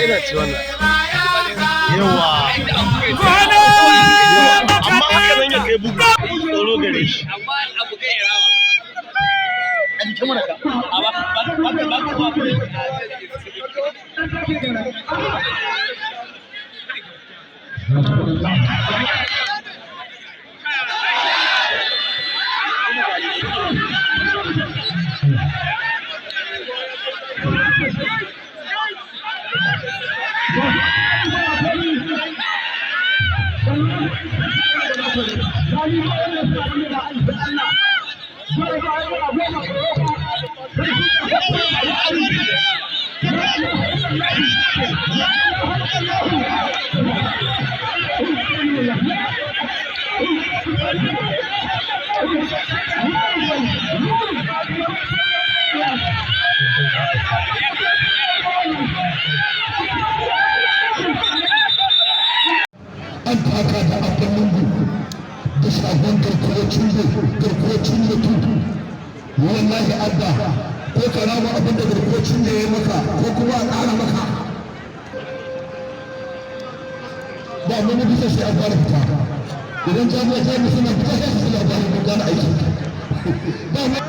ka'ida ce wannan. yawa amma haka nan ya kai bugu tsoro gare shi an taka da abin lungu da shagon garkuwacin mutu wallahi abba ko ka rama abin da garkuwacin da ya maka ko kuma a ƙara maka ba mun bisa sai an fara fita idan jami'a suna fita sai su labarin mun gane aiki ba mu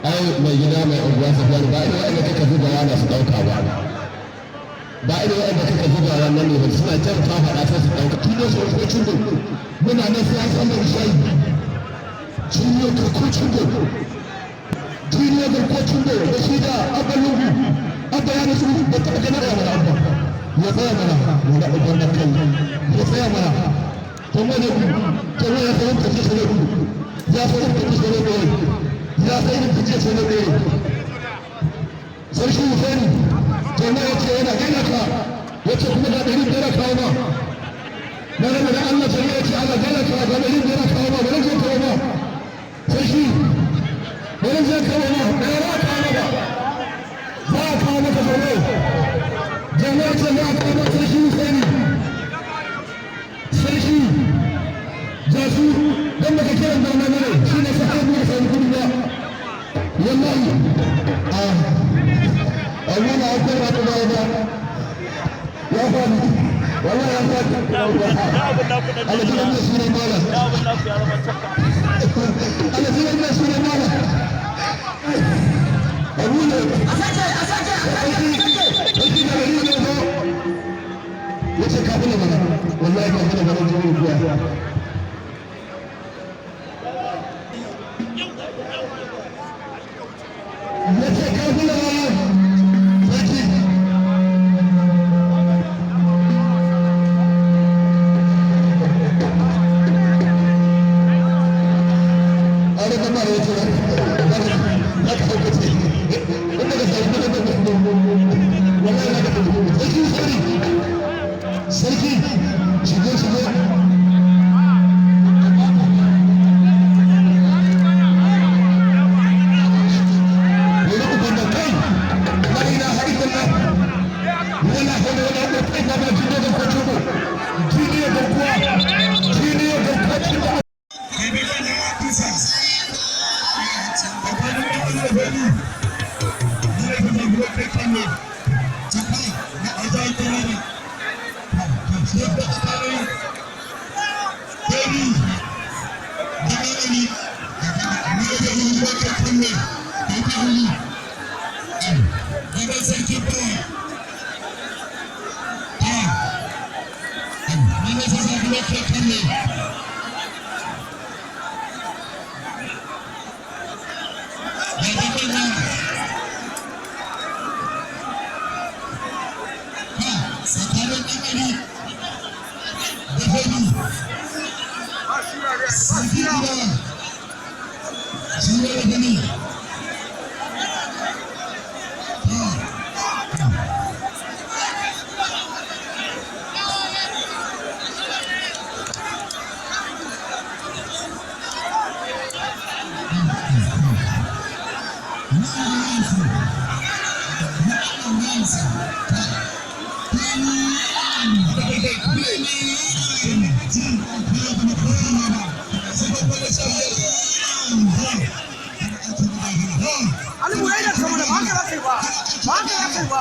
ai mai gida mai unguwa safiyar ba ina wanda kake zubawa na su ɗauka ba ba irin wanda suka zuba wannan ne ba suna jan ta faɗa sai su ɗauka tun yau sau kocin da muna nan sai an samu shayi tun yau kocin da tun yau kocin da da shi da abban lungu abba ya nasu da taɓa ganin da wani abba ya tsaya mana wani abban da kai ya tsaya mana to wani to wani ya sayar da shi ne ya sayar da shi ne ya sayar da shi ne sai shi Hussein jama'a yace yana gina ka yace kuma da ɗari biyar kawo ma na rama da Allah sai yace ana gina ka ga ɗari biyar kawo ma bari zai kawo ma sai shi bari zai kawo ma ɗaya ba kawo ma ba a kawo maka zaune jama'a yace ba a kawo ma sai shi Hussein sai shi ja su dan baka kiran da nan ne shi ne sahabi ya samu kudi ba wallahi أمين أكبر أتباعنا يا فادي والله يا فادي الذين يسمون المال الذين يسمون المال أقول يتكافل منا والله كافل منا جميل يتكافل منا Ali Buraida kamar ba ka kai ba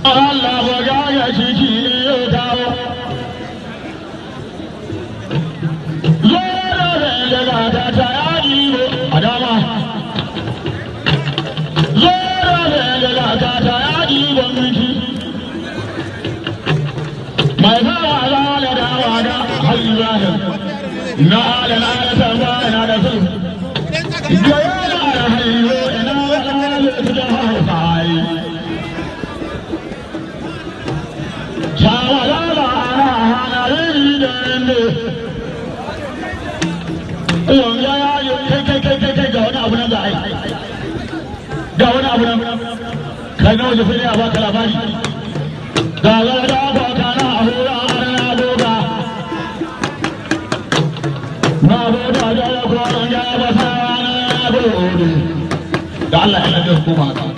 Allah ba ya shi ki ya dawo. Zora da gata ta yaji a dama. Zora da gata ta yaji gwamnati. Mai fara da dawa da hanyar na alana da tamba na da su. Gaya da hanyar ina da da haukai. Wanda ya yi kai ga wani abu nan da ai ga wani abu nan kai na waje sai a baka labari ga da baka na hura na doga na doga da ko ya ba sa na gode da Allah ya da kuma